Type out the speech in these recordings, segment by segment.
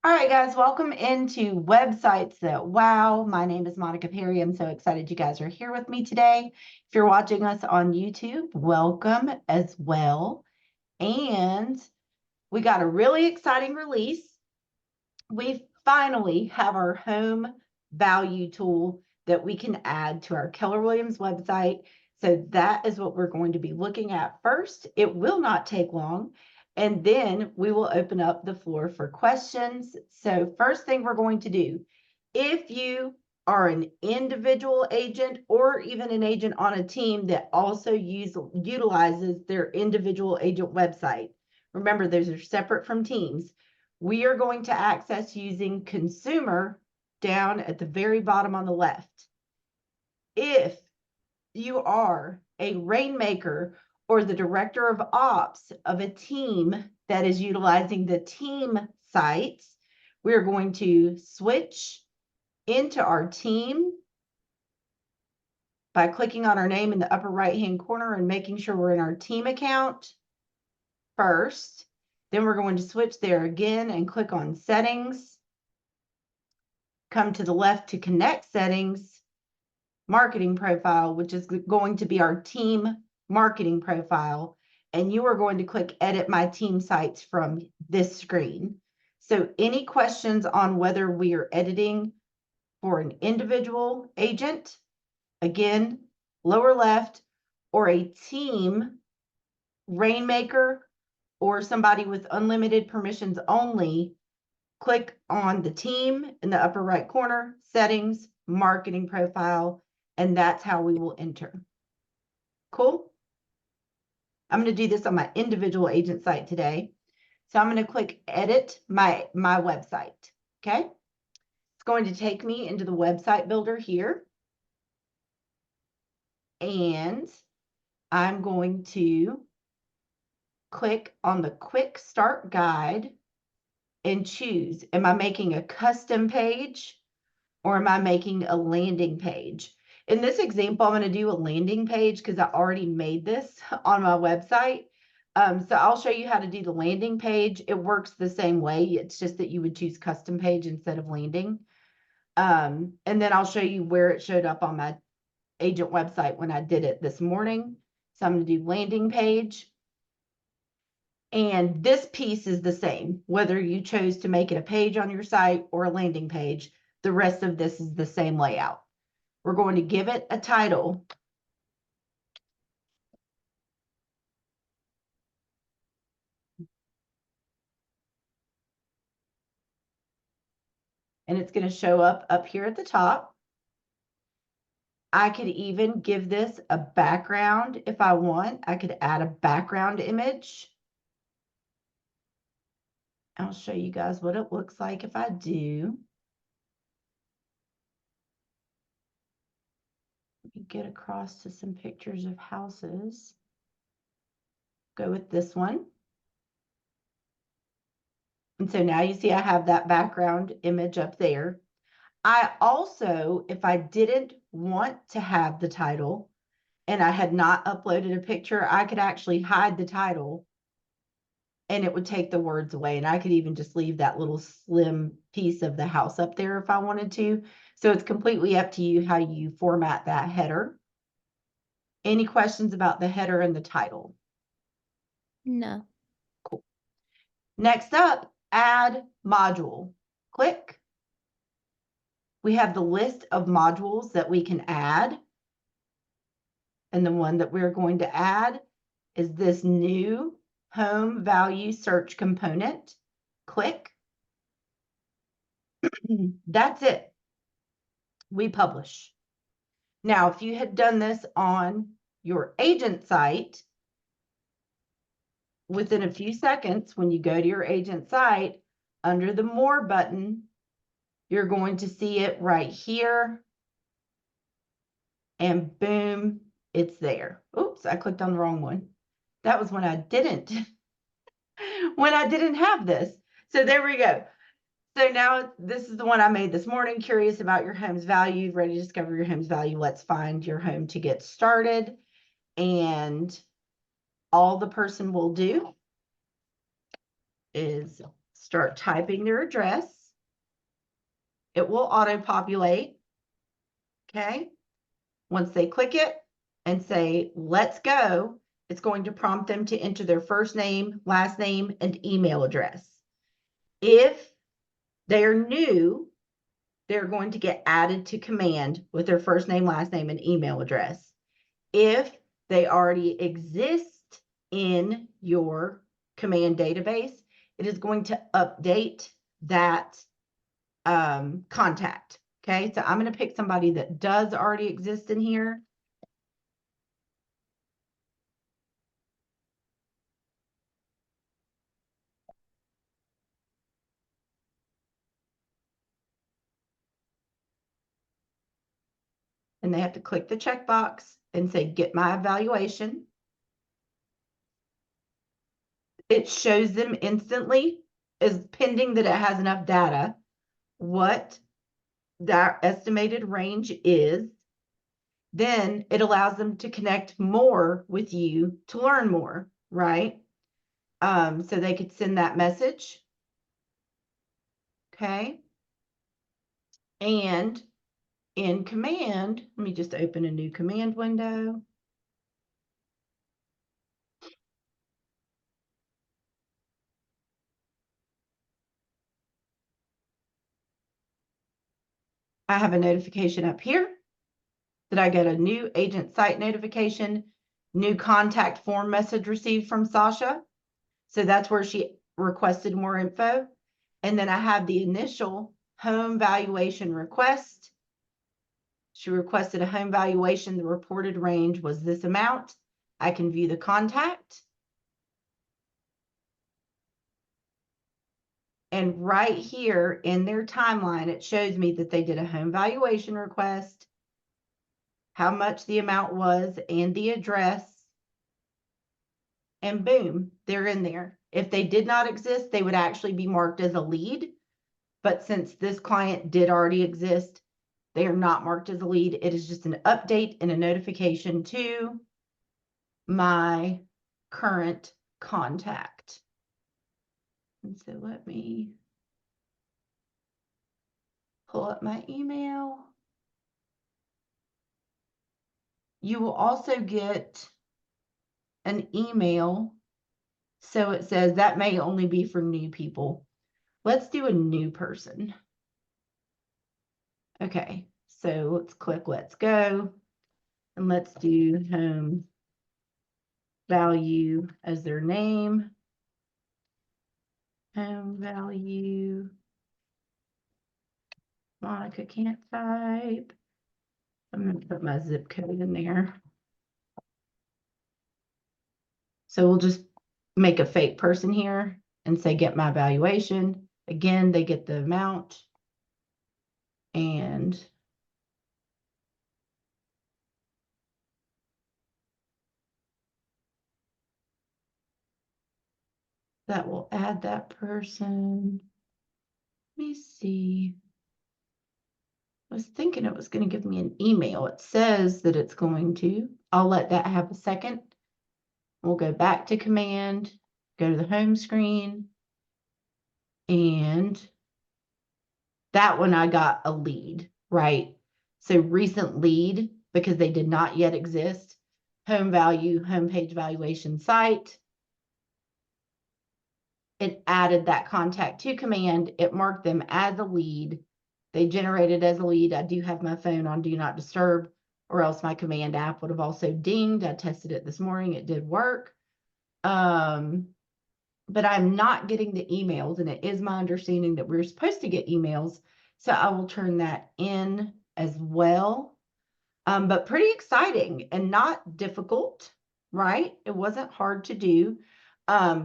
All right, guys, welcome into Websites That Wow. My name is Monica Perry. I'm so excited you guys are here with me today. If you're watching us on YouTube, welcome as well. And we got a really exciting release. We finally have our home value tool that we can add to our Keller Williams website. So that is what we're going to be looking at first. It will not take long. And then we will open up the floor for questions. So first thing we're going to do, if you are an individual agent or even an agent on a team that also utilizes their individual agent website, remember those are separate from teams. We are going to access using consumer down at the very bottom on the left. If you are a rainmaker or the director of ops of a team that is utilizing the team sites, we're going to switch into our team by clicking on our name in the upper right-hand corner and making sure we're in our team account first. Then we're going to switch there again and click on settings. Come to the left to connect settings, marketing profile, which is going to be our team marketing profile. And you are going to click edit my team sites from this screen. So any questions on whether we are editing for an individual agent, again, lower left, or a team rainmaker or somebody with unlimited permissions only, click on the team in the upper right corner, settings, marketing profile, and that's how we will enter. Cool? I'm going to do this on my individual agent site today. So I'm going to click edit my website. Okay. It's going to take me into the website builder here. And I'm going to click on the quick start guide and choose, am I making a custom page or am I making a landing page? In this example, I'm going to do a landing page because I already made this on my website. So I'll show you how to do the landing page. It works the same way. It's just that you would choose custom page instead of landing. And then I'll show you where it showed up on my agent website when I did it this morning. So I'm going to do landing page. And this piece is the same, whether you chose to make it a page on your site or a landing page. The rest of this is the same layout. We're going to give it a title. And it's going to show up here at the top. I could even give this a background if I want. I could add a background image. I'll show you guys what it looks like if I do. Let me get across to some pictures of houses. Go with this one. And so now you see I have that background image up there. I also, if I didn't want to have the title and I had not uploaded a picture, I could actually hide the title and it would take the words away. And I could even just leave that little slim piece of the house up there if I wanted to. So it's completely up to you how you format that header. Any questions about the header and the title? No. Cool. Next up, add module. Click. We have the list of modules that we can add. And the one that we're going to add is this new home value search component. Click. That's it. We publish. Now, if you had done this on your agent site, within a few seconds, when you go to your agent site, under the More button, you're going to see it right here. And boom, it's there. Oops, I clicked on the wrong one. That was when I didn't have this. So there we go. So now this is the one I made this morning. Curious about your home's value, ready to discover your home's value. Let's find your home to get started. And all the person will do is start typing their address. it will auto-populate. Okay. Once they click it and say, let's go, it's going to prompt them to enter their first name, last name, and email address. If they're new, they're going to get added to command with their first name, last name, and email address. If they already exist in your command database, it is going to update that contact. Okay, so I'm going to pick somebody that does already exist in here. And they have to click the checkbox and say, get my evaluation. It shows them instantly, as pending that it has enough data, what that estimated range is. Then it allows them to connect more with you to learn more, right? So they could send that message. Okay. And in command, let me just open a new command window. I have a notification up here that I get a new agent site notification, new contact form message received from Sasha. So that's where she requested more info. And then I have the initial home valuation request. She requested a home valuation. The reported range was this amount. I can view the contact. And right here in their timeline, it shows me that they did a home valuation request, how much the amount was, and the address. And boom, they're in there. If they did not exist, they would actually be marked as a lead. But since this client did already exist, they are not marked as a lead. It is just an update and a notification to my current contact. And so let me pull up my email. You will also get an email. So it says that may only be for new people. Let's do a new person. Okay, so let's click let's go. And let's do home value as their name. Home value. Monica can't type. I'm going to put my zip code in there. So we'll just make a fake person here and say, get my valuation. Again, they get the amount. And that will add that person. Let me see. I was thinking it was going to give me an email. It says that it's going to. I'll let that have a second. We'll go back to command, go to the home screen, and that one I got a lead, right? So recent lead, because they did not yet exist. Home value, homepage valuation site. It added that contact to command. It marked them as a lead. They generated as a lead. I do have my phone on do not disturb, or else my command app would have also dinged. I tested it this morning. It did work. But I'm not getting the emails, and it is my understanding that we're supposed to get emails. So I will turn that in as well. But pretty exciting and not difficult, right? It wasn't hard to do.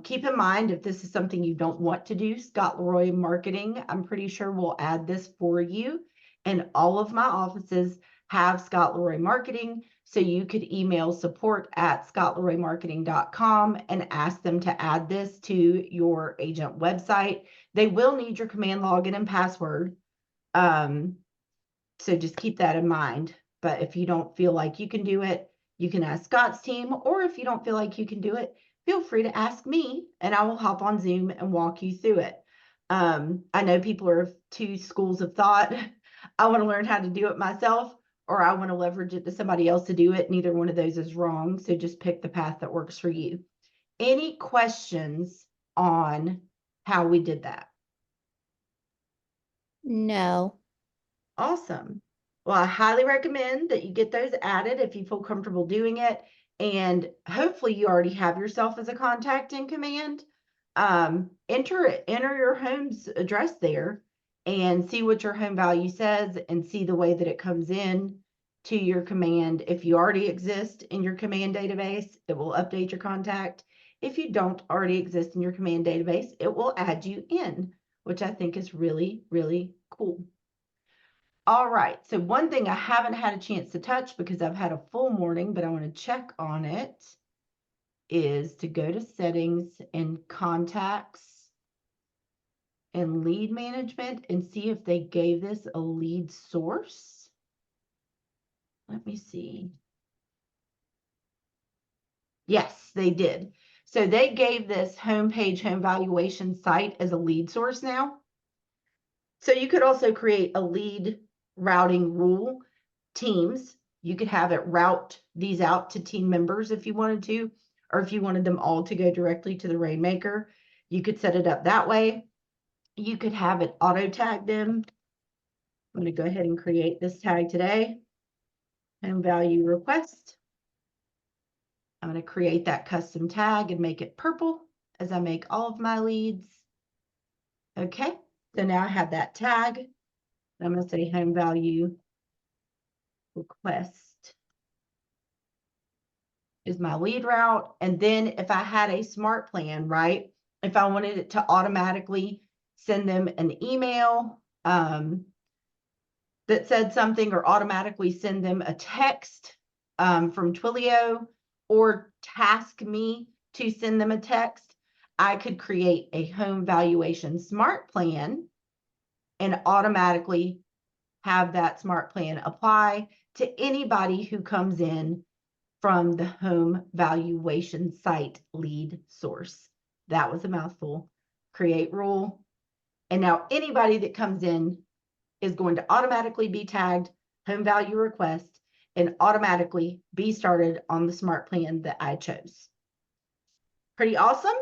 Keep in mind, if this is something you don't want to do, Scott Leroy Marketing, I'm pretty sure will add this for you. And all of my offices have Scott Leroy Marketing. So you could email support@scottleroymarketing.com and ask them to add this to your agent website. They will need your command login and password. So just keep that in mind. But if you don't feel like you can do it, you can ask Scott's team, or if you don't feel like you can do it, feel free to ask me and I will hop on Zoom and walk you through it. I know people are of two schools of thought. I want to learn how to do it myself, or I want to leverage it to somebody else to do it. Neither one of those is wrong. So just pick the path that works for you. Any questions on how we did that? No. Awesome. Well, I highly recommend that you get those added if you feel comfortable doing it. And hopefully you already have yourself as a contact in command. Enter your home's address there and see what your home value says and see the way that it comes in to your command. If you already exist in your command database, it will update your contact. If you don't already exist in your command database, it will add you in, which I think is really, really cool. All right, so one thing I haven't had a chance to touch because I've had a full morning, but I want to check on it, is to go to settings and contacts and lead management and see if they gave this a lead source. Let me see. Yes, they did. So they gave this homepage home valuation site as a lead source now. So you could also create a lead routing rule, teams. You could have it route these out to team members if you wanted to, or if you wanted them all to go directly to the Rainmaker, you could set it up that way. You could have it auto tag them. I'm going to go ahead and create this tag today. Home value request. I'm going to create that custom tag and make it purple as I make all of my leads. Okay, so now I have that tag. I'm going to say home value request is my lead route. And then if I had a smart plan, right? If I wanted it to automatically send them an email that said something, or automatically send them a text from Twilio, or task me to send them a text, I could create a home valuation smart plan and automatically have that smart plan apply to anybody who comes in from the home valuation site lead source. That was a mouthful. Create rule. And now anybody that comes in is going to automatically be tagged home value request and automatically be started on the smart plan that I chose. Pretty awesome.